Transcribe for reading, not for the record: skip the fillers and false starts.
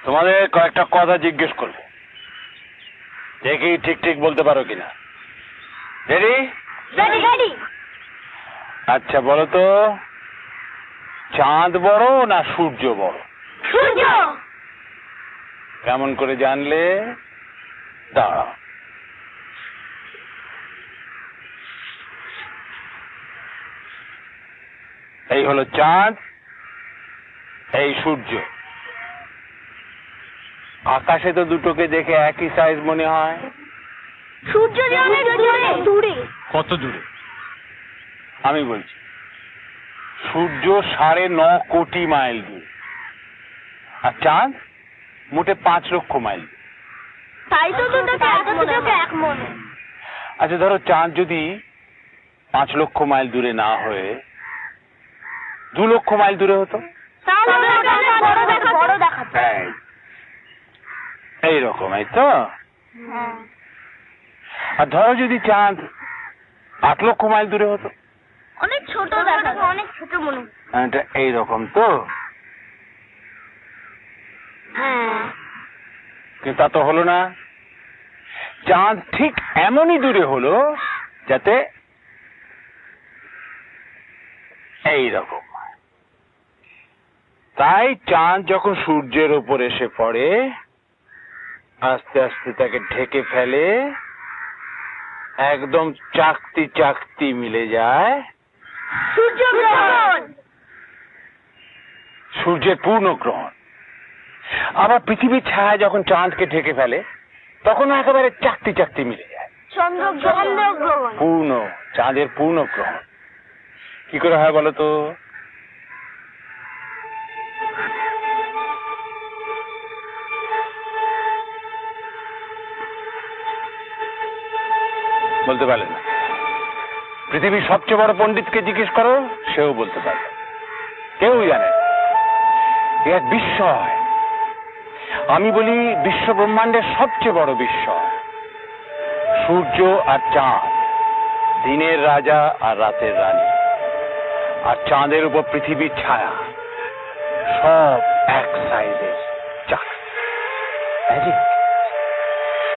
তোমাদের কয়েকটা কথা জিজ্ঞেস করবো, দেখি ঠিক ঠিক বলতে পারো কিনা। রেডি? আচ্ছা বলো তো, চাঁদ বড় না সূর্য বড়? সূর্য। কেমন করে জানলে? দাঁড়াও, এই হলো চাঁদ, এই সূর্য। আকাশে তো দুটোকে দেখে একই সাইজ মনে হয়। সূর্য অনেক দূরে। কত দূরে? আমি বলছি, সূর্য 9.5 কোটি মাইল দূরে, আর চাঁদ মোটে 5 লক্ষ মাইল। তাই তো দুটোকে এক মনে। আচ্ছা ধরো চাঁদ যদি 5 লক্ষ মাইল দূরে না হয়ে 2 লক্ষ মাইল দূরে হতো, বড় দেখাচ্ছে। এইরকম, এই তো। আর ধরো যদি চাঁদ 8 লক্ষ মাইল দূরে হতো, অনেক ছোট দেখাচ্ছে, অনেক ছোট মনে। এটা এইরকম তো। কিন্তু তা তো হলো না, চাঁদ ঠিক এমনই দূরে হলো যাতে এইরকম। তাই চাঁদ যখন সূর্যের উপর এসে পড়ে, আস্তে আস্তে তাকে ঢেকে ফেলে, একদম চাকতি চাকতি মিলে যায় সূর্যগ্রহণ। সূর্যের পূর্ণগ্রহণ। আবার পৃথিবীর ছায়া যখন চাঁদকে ঢেকে ফেলে, তখন একেবারে চাকতি চাকতি মিলে যায় চন্দ্রগ্রহণ। পূর্ণ, চাঁদের পূর্ণগ্রহণ। কি করে হয় বলো তো? বলতে পারলে না? পৃথিবীর সবচেয়ে বড় পণ্ডিতকে জিজ্ঞেস করো, সেও বলতে পারবে। কেউ জানে না। এক বিস্ময়। আমি বলি বিশ্ব ব্রহ্মাণ্ডের সবচেয়ে বড় বিস্ময় সূর্য আর চাঁদ, দিনের রাজা আর রাতের রানী, আর চাঁদের উপর পৃথিবীর ছায়া, সব এক সাইজের চাঁদ।